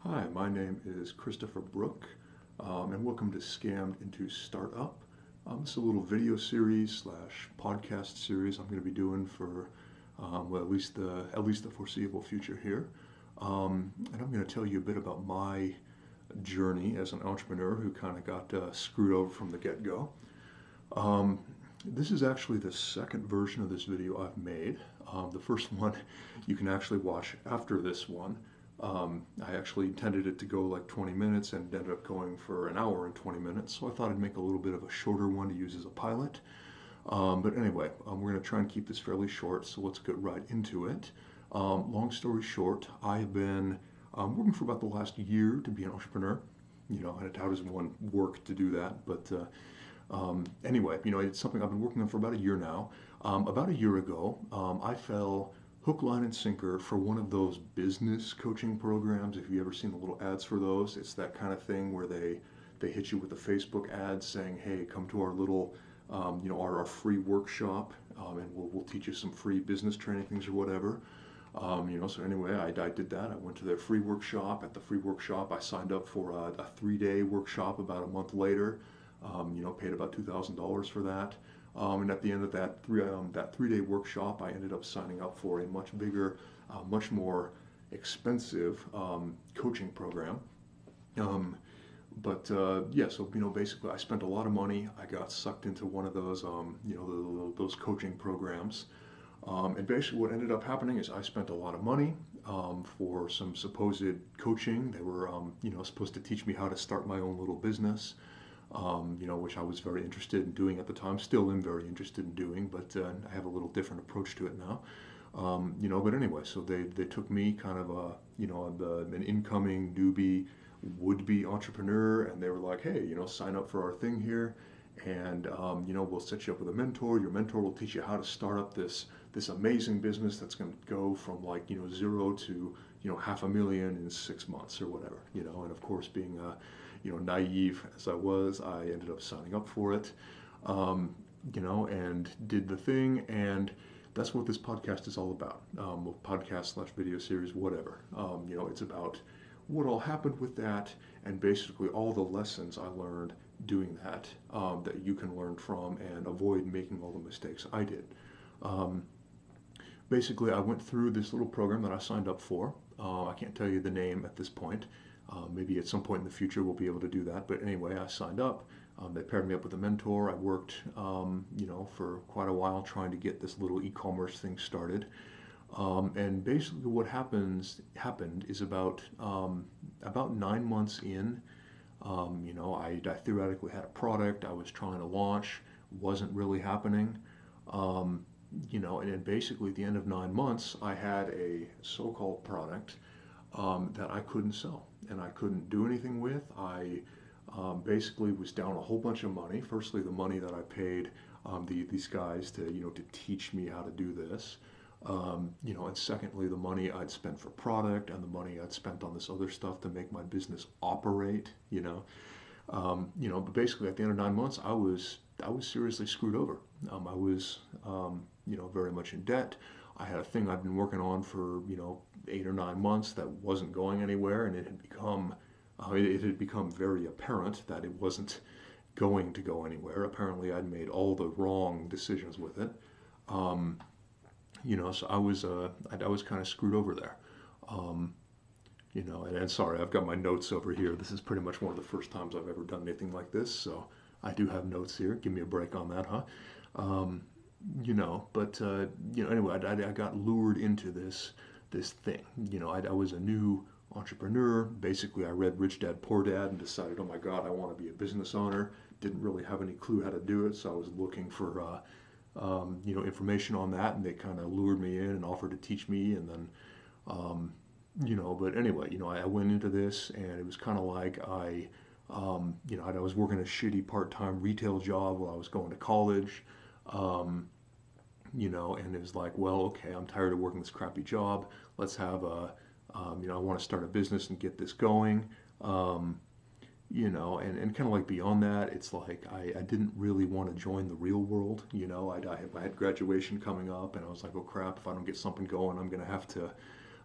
Hi, my name is Christopher Brook, and welcome to Scammed into Startup. This is a little video series slash podcast series I'm going to be doing for at least the foreseeable future here. And I'm going to tell you a bit about my journey as an entrepreneur who kind of got screwed over from the get-go. Um, this is actually the second version of this video I've made. The first one you can actually watch after this one. I actually intended it to go like 20 minutes and ended up going for an hour and 20 minutes, so I thought I'd make a little bit of a shorter one to use as a pilot. But anyway, we're going to try and keep this fairly short, so let's get right into it. Long story short, I have been working for about the last year to be an entrepreneur. And how does one work to do that? But anyway, it's something I've been working on for about a year now. About a year ago, I fell hook, line, and sinker for one of those business coaching programs. If you've ever seen the little ads for those, it's that kind of thing where they hit you with a Facebook ad saying, "Hey, come to our little, our free workshop, and we'll teach you some free business training things or whatever." So anyway, I did that. I went to their free workshop. At the free workshop, I signed up for a 3-day workshop about a month later. Paid about $2,000 for that. And at the end of that 3-day workshop, I ended up signing up for a much bigger, much more expensive coaching program. So basically, I spent a lot of money. I got sucked into one of those, those coaching programs. And basically, what ended up happening is I spent a lot of money for some supposed coaching. They were, supposed to teach me how to start my own little business. Which I was very interested in doing at the time. Still am very interested in doing, but I have a little different approach to it now. But anyway, so they took me kind of an incoming newbie would-be entrepreneur, and they were like, "Hey, sign up for our thing here, and we'll set you up with a mentor. Your mentor will teach you how to start up this amazing business that's going to go from zero to $500,000 in 6 months or whatever." And of course, being naive as I was, I ended up signing up for it, and did the thing, and that's what this podcast is all about. Podcast slash video series, whatever. It's about what all happened with that, and basically all the lessons I learned doing that, that you can learn from and avoid making all the mistakes I did. Basically, I went through this little program that I signed up for. I can't tell you the name at this point. Maybe at some point in the future we'll be able to do that. But anyway, I signed up. They paired me up with a mentor. I worked, for quite a while trying to get this little e-commerce thing started. And basically, what happened is about 9 months in. I theoretically had a product I was trying to launch, wasn't really happening. And then basically at the end of 9 months, I had a so-called product that I couldn't sell and I couldn't do anything with. I basically was down a whole bunch of money. Firstly, the money that I paid these guys to teach me how to do this. And secondly, the money I'd spent for product and the money I'd spent on this other stuff to make my business operate. But basically at the end of 9 months, I was seriously screwed over. I was, very much in debt. I had a thing I'd been working on for 8 or 9 months that wasn't going anywhere, and it had become very apparent that it wasn't going to go anywhere. Apparently, I'd made all the wrong decisions with it. So I was kind of screwed over there. And sorry, I've got my notes over here. This is pretty much one of the first times I've ever done anything like this, so I do have notes here. Give me a break on that, huh? Anyway, I got lured into this thing. I was a new entrepreneur. Basically, I read Rich Dad Poor Dad and decided, oh my God, I want to be a business owner. Didn't really have any clue how to do it, so I was looking for information on that, and they kind of lured me in and offered to teach me, and then but anyway, I went into this, and it was kind of like I was working a shitty part-time retail job while I was going to college, and it was like, well, okay, I'm tired of working this crappy job. Let's have I want to start a business and get this going, and kind of like beyond that, it's like I didn't really want to join the real world. I had graduation coming up, and I was like, oh crap, if I don't get something going, I'm going to have to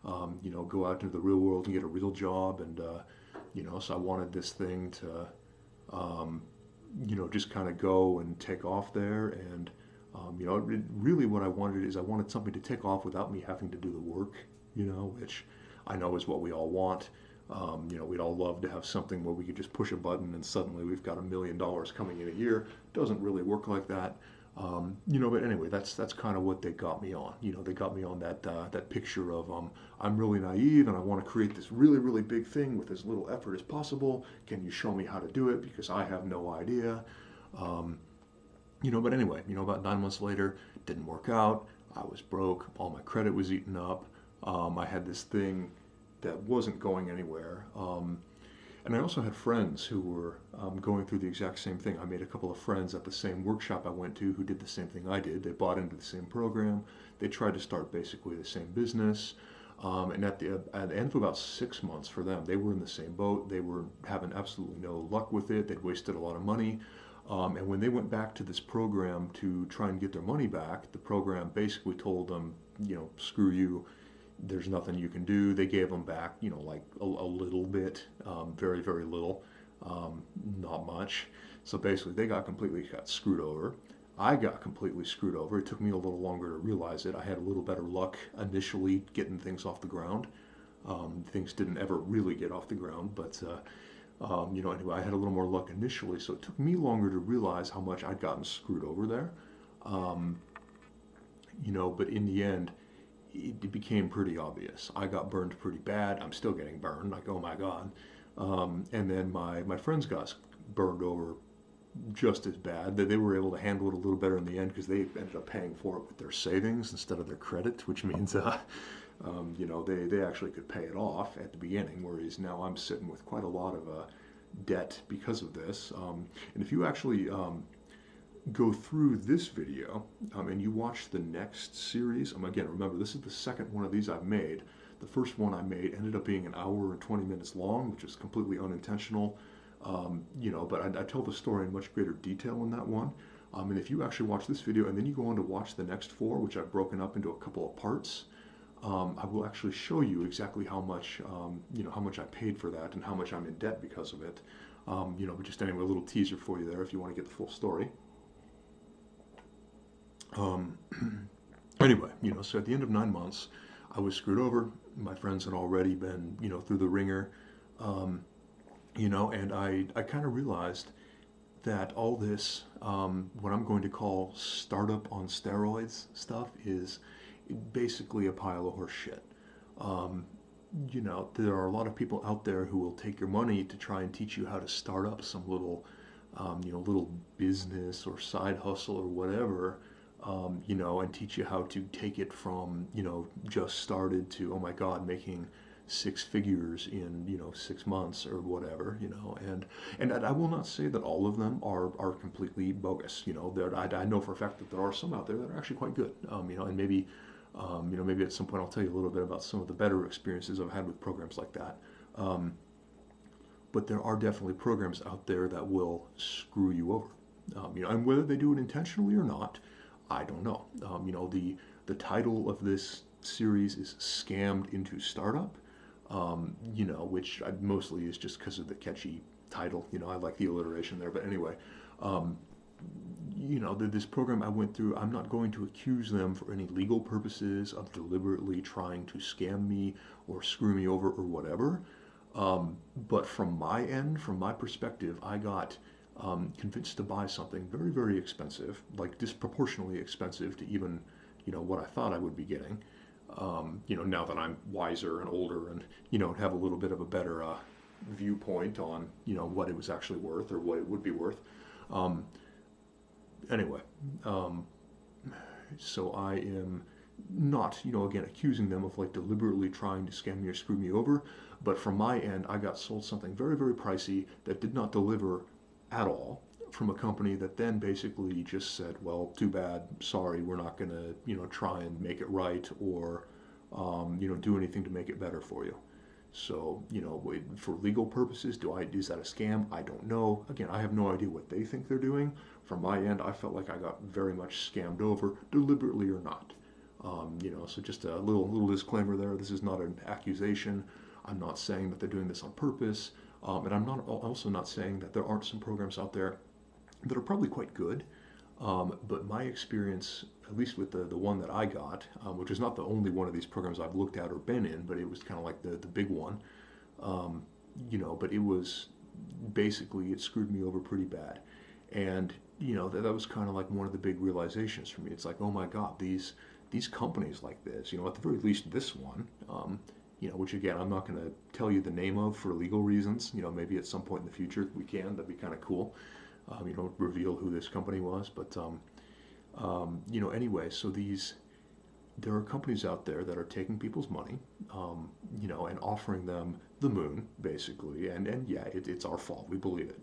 go out into the real world and get a real job. And, so I wanted this thing to, just kind of go and take off there. And, really what I wanted is I wanted something to take off without me having to do the work, which I know is what we all want. We'd all love to have something where we could just push a button and suddenly we've got $1 million coming in a year. Doesn't really work like that. But anyway, that's kind of what they got me on. They got me on that picture of I'm really naive and I want to create this really, really big thing with as little effort as possible. Can you show me how to do it? Because I have no idea. But anyway, about 9 months later, it didn't work out. I was broke. All my credit was eaten up. I had this thing that wasn't going anywhere. And I also had friends who were going through the exact same thing. I made a couple of friends at the same workshop I went to who did the same thing I did. They bought into the same program. They tried to start basically the same business. And at the end of about 6 months for them, they were in the same boat. They were having absolutely no luck with it. They'd wasted a lot of money. And when they went back to this program to try and get their money back, the program basically told them, screw you. There's nothing you can do. They gave them back, like a little bit, very, very little, not much. So basically they got screwed over. I got completely screwed over. It took me a little longer to realize it. I had a little better luck initially getting things off the ground. Things didn't ever really get off the ground, but, anyway, I had a little more luck initially. So it took me longer to realize how much I'd gotten screwed over there. But in the end, it became pretty obvious. I got burned pretty bad. I'm still getting burned, like, oh my God. And then my friends got burned over just as bad. They were able to handle it a little better in the end because they ended up paying for it with their savings instead of their credit, which means, they actually could pay it off at the beginning, whereas now I'm sitting with quite a lot of debt because of this. And if you actually go through this video and you watch the next series, again, remember, this is the second one of these I've made. The first one I made ended up being 1 hour and 20 minutes long, which is completely unintentional, but I tell the story in much greater detail in that one. And if you actually watch this video and then you go on to watch the next 4, which I've broken up into a couple of parts, I will actually show you exactly how much, how much I paid for that and how much I'm in debt because of it. But just anyway, a little teaser for you there if you want to get the full story. Anyway, so at the end of 9 months, I was screwed over. My friends had already been, through the ringer, and I kind of realized that all this, what I'm going to call startup on steroids stuff is basically a pile of horse shit. There are a lot of people out there who will take your money to try and teach you how to start up some little, little business or side hustle or whatever, and teach you how to take it from, just started to, oh my God, making 6 figures in, 6 months or whatever, and I will not say that all of them are completely bogus. I know for a fact that there are some out there that are actually quite good, and maybe, maybe at some point I'll tell you a little bit about some of the better experiences I've had with programs like that. But there are definitely programs out there that will screw you over, and whether they do it intentionally or not, I don't know. The title of this series is Scammed into Startup, which mostly is just because of the catchy title. I like the alliteration there, but anyway, this program I went through, I'm not going to accuse them for any legal purposes of deliberately trying to scam me or screw me over or whatever. But from my end, from my perspective, I got convinced to buy something very, very expensive, like disproportionately expensive to even, what I thought I would be getting. Now that I'm wiser and older and, have a little bit of a better viewpoint on, what it was actually worth or what it would be worth. Anyway, so I am not, again, accusing them of like deliberately trying to scam me or screw me over, but from my end, I got sold something very, very pricey that did not deliver at all from a company that then basically just said, well, too bad, sorry, we're not going to, try and make it right or, do anything to make it better for you. So, for legal purposes, is that a scam? I don't know. Again, I have no idea what they think they're doing. From my end, I felt like I got very much scammed over, deliberately or not. So just a little disclaimer there. This is not an accusation. I'm not saying that they're doing this on purpose, and I'm not also not saying that there aren't some programs out there that are probably quite good. But my experience, at least with the one that I got, which is not the only one of these programs I've looked at or been in, but it was kind of like the big one, but it was basically, it screwed me over pretty bad. And, that was kind of like one of the big realizations for me. It's like, oh my God, these companies like this, at the very least this one, which again, I'm not going to tell you the name of for legal reasons. Maybe at some point in the future we can, that'd be kind of cool. Reveal who this company was, but anyway, so there are companies out there that are taking people's money, and offering them the moon, basically, and yeah, it's our fault. We believe it,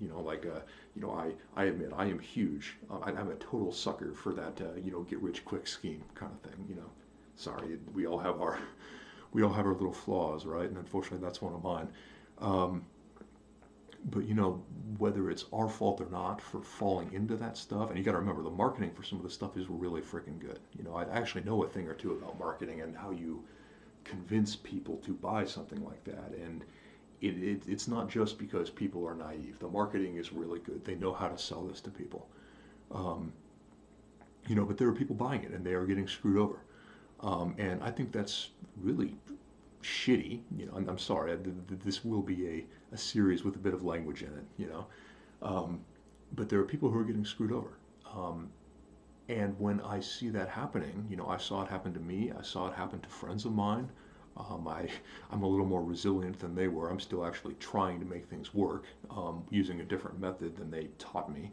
I admit I am huge. I'm a total sucker for that, get rich quick scheme kind of thing. Sorry, we all have our little flaws, right? And unfortunately, that's one of mine. But whether it's our fault or not for falling into that stuff, and you got to remember the marketing for some of the stuff is really freaking good. I actually know a thing or two about marketing and how you convince people to buy something like that. And it's not just because people are naive. The marketing is really good. They know how to sell this to people. But there are people buying it and they are getting screwed over. And I think that's really shitty. I'm sorry, this will be a series with a bit of language in it, but there are people who are getting screwed over. And when I see that happening, I saw it happen to me, I saw it happen to friends of mine. I'm a little more resilient than they were. I'm still actually trying to make things work, using a different method than they taught me.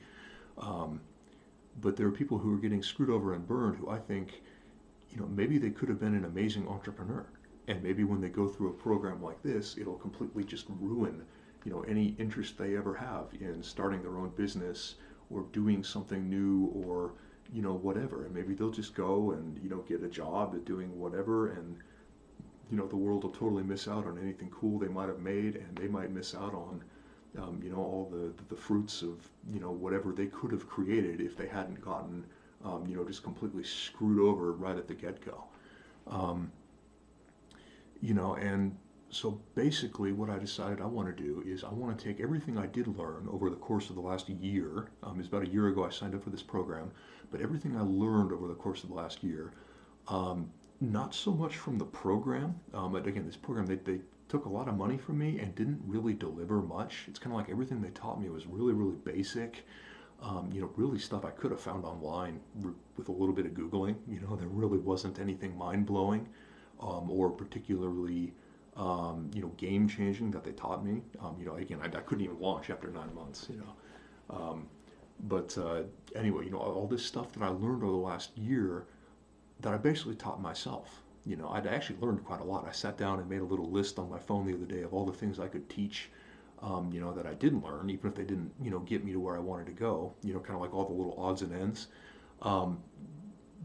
But there are people who are getting screwed over and burned who I think, maybe they could have been an amazing entrepreneur. And maybe when they go through a program like this, it'll completely just ruin, any interest they ever have in starting their own business or doing something new or, whatever. And maybe they'll just go and, get a job at doing whatever, and, the world will totally miss out on anything cool they might have made, and they might miss out on, all the fruits of, whatever they could have created if they hadn't gotten, just completely screwed over right at the get-go. And so basically what I decided I want to do is I want to take everything I did learn over the course of the last year. It was about a year ago I signed up for this program, but everything I learned over the course of the last year, not so much from the program, but again, this program, they took a lot of money from me and didn't really deliver much. It's kind of like everything they taught me was really, really basic. Really stuff I could have found online with a little bit of Googling. There really wasn't anything mind-blowing. Or particularly, game-changing that they taught me. Again, I couldn't even launch after 9 months, But anyway, all this stuff that I learned over the last year that I basically taught myself. I'd actually learned quite a lot. I sat down and made a little list on my phone the other day of all the things I could teach, that I didn't learn, even if they didn't, get me to where I wanted to go, kind of like all the little odds and ends.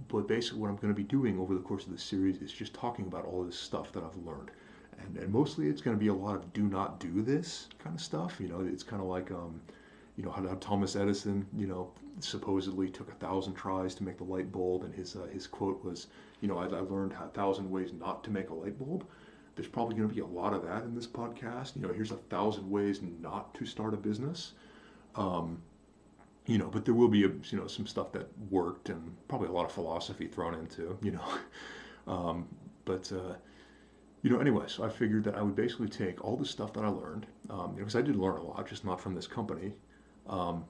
But basically what I'm going to be doing over the course of this series is just talking about all this stuff that I've learned. And mostly it's going to be a lot of do not do this kind of stuff. It's kind of like, how Thomas Edison, supposedly took 1,000 tries to make the light bulb. And his quote was, I learned 1,000 ways not to make a light bulb. There's probably going to be a lot of that in this podcast. Here's 1,000 ways not to start a business. But there will be, some stuff that worked and probably a lot of philosophy thrown into, anyway, so I figured that I would basically take all the stuff that I learned, because I did learn a lot, just not from this company, and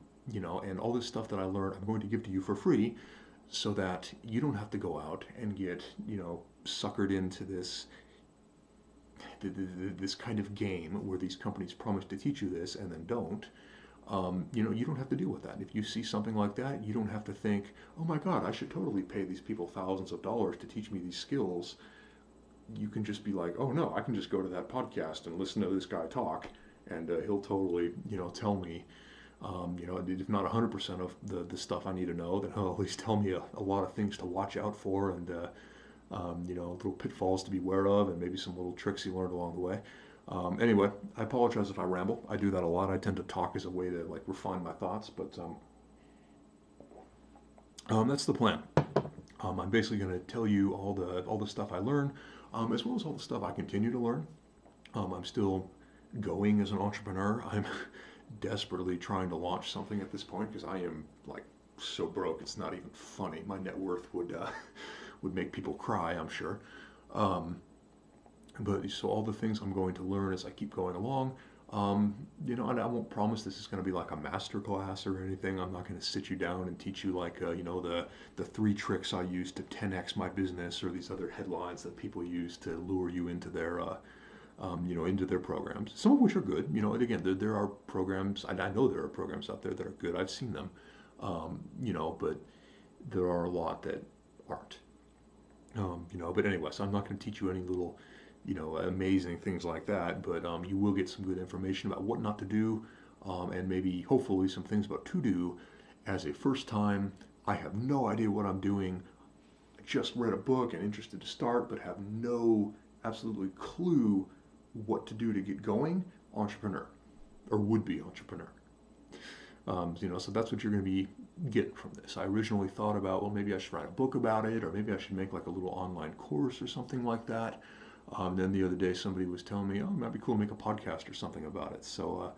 all this stuff that I learned, I'm going to give to you for free so that you don't have to go out and get, suckered into this kind of game where these companies promise to teach you this and then don't. You don't have to deal with that. If you see something like that, you don't have to think, oh my God, I should totally pay these people thousands of dollars to teach me these skills. You can just be like, oh no, I can just go to that podcast and listen to this guy talk, and he'll totally, tell me, if not 100% of the stuff I need to know, then he'll at least tell me a lot of things to watch out for, and little pitfalls to be aware of, and maybe some little tricks he learned along the way. Anyway, I apologize if I ramble. I do that a lot. I tend to talk as a way to refine my thoughts, but that's the plan. I'm basically going to tell you all the stuff I learn, as well as all the stuff I continue to learn. I'm still going as an entrepreneur. I'm desperately trying to launch something at this point because I am like so broke. It's not even funny. My net worth would would make people cry, I'm sure. Um, but so all the things I'm going to learn as I keep going along, and I won't promise this is going to be like a master class or anything. I'm not going to sit you down and teach you like, the 3 tricks I use to 10x my business or these other headlines that people use to lure you into into their programs. Some of which are good, and again, there are programs, I know there are programs out there that are good. I've seen them, but there are a lot that aren't. But anyway, so I'm not going to teach you any little, amazing things like that, but you will get some good information about what not to do, and maybe hopefully some things about to do as a first time. I have no idea what I'm doing. I just read a book and interested to start, but have no absolutely clue what to do to get going entrepreneur or would be entrepreneur. So that's what you're going to be getting from this. I originally thought about, well, maybe I should write a book about it, or maybe I should make like a little online course or something like that. Then the other day somebody was telling me, oh, it might be cool to make a podcast or something about it. So,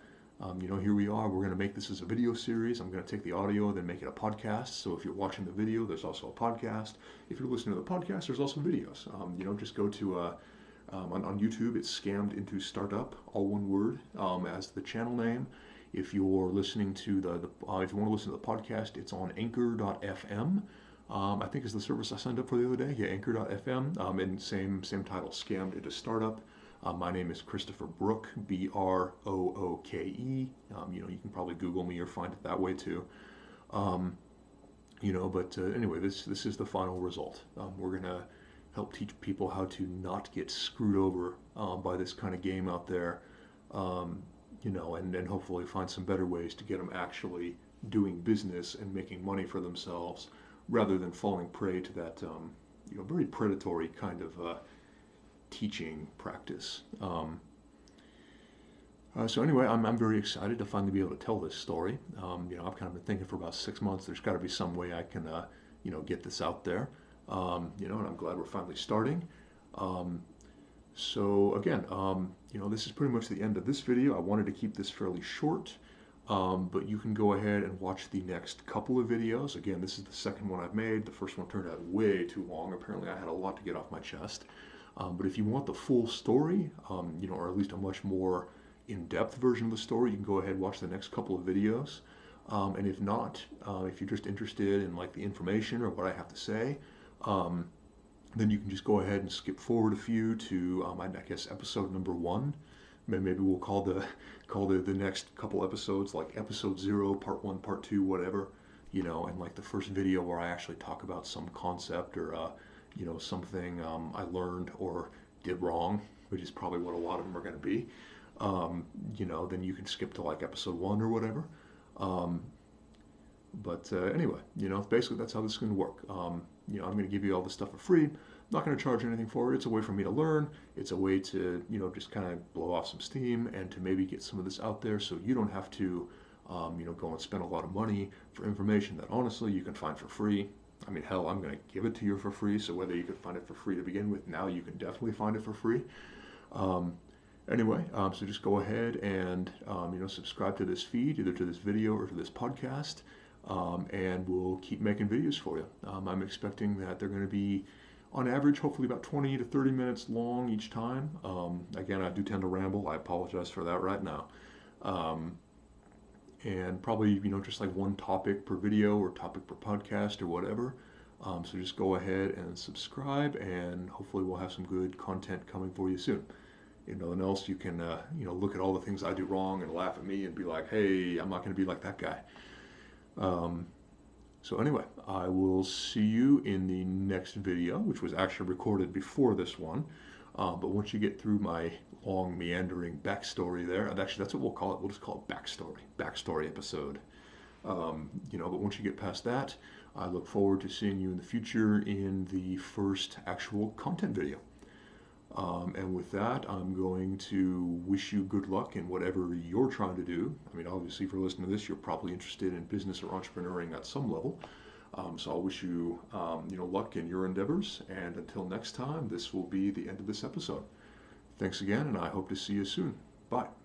here we are. We're going to make this as a video series. I'm going to take the audio, then make it a podcast. So if you're watching the video, there's also a podcast. If you're listening to the podcast, there's also videos. Just go to on YouTube, it's Scammed Into Startup, all one word, as the channel name. If you're listening to if you want to listen to the podcast, it's on Anchor.fm. I think is the service I signed up for the other day. Yeah, Anchor.fm. And same title, Scammed Into Startup. My name is Christopher Brooke, Brooke. You can probably Google me or find it that way too. Anyway, this is the final result. We're gonna help teach people how to not get screwed over by this kind of game out there. And hopefully find some better ways to get them actually doing business and making money for themselves rather than falling prey to that, very predatory kind of teaching practice. So anyway, I'm very excited to finally be able to tell this story. I've kind of been thinking for about 6 months, there's got to be some way I can, get this out there. And I'm glad we're finally starting. So again, this is pretty much the end of this video. I wanted to keep this fairly short, but you can go ahead and watch the next couple of videos. Again, this is the second one I've made. The first one turned out way too long. Apparently I had a lot to get off my chest. But if you want the full story, or at least a much more in-depth version of the story, you can go ahead and watch the next couple of videos. And if not, if you're just interested in like the information or what I have to say, then you can just go ahead and skip forward a few to, I guess, episode number 1. Maybe we'll call the next couple episodes like episode 0, part 1, part 2, whatever, and like the first video where I actually talk about some concept or, something I learned or did wrong, which is probably what a lot of them are going to be. Then you can skip to like episode 1 or whatever. Anyway, basically that's how this is going to work. I'm going to give you all this stuff for free. I'm not going to charge anything for it. It's a way for me to learn. It's a way to, just kind of blow off some steam and to maybe get some of this out there so you don't have to, go and spend a lot of money for information that honestly you can find for free. I mean, hell, I'm going to give it to you for free. So whether you could find it for free to begin with, now you can definitely find it for free. So just go ahead and, subscribe to this feed, either to this video or to this podcast. And we'll keep making videos for you. I'm expecting that they're going to be, on average, hopefully about 20 to 30 minutes long each time. Again, I do tend to ramble. I apologize for that right now. And probably, just like one topic per video or topic per podcast or whatever. So just go ahead and subscribe, and hopefully we'll have some good content coming for you soon. If nothing else, you can, look at all the things I do wrong and laugh at me and be like, hey, I'm not going to be like that guy. So anyway, I will see you in the next video, which was actually recorded before this one. But once you get through my long meandering backstory there, and actually that's what we'll call it. We'll just call it backstory episode. But once you get past that, I look forward to seeing you in the future in the first actual content video. And with that, I'm going to wish you good luck in whatever you're trying to do. I mean, obviously, if you're listening to this, you're probably interested in business or entrepreneuring at some level. So I'll wish you, luck in your endeavors. And until next time, this will be the end of this episode. Thanks again, and I hope to see you soon. Bye.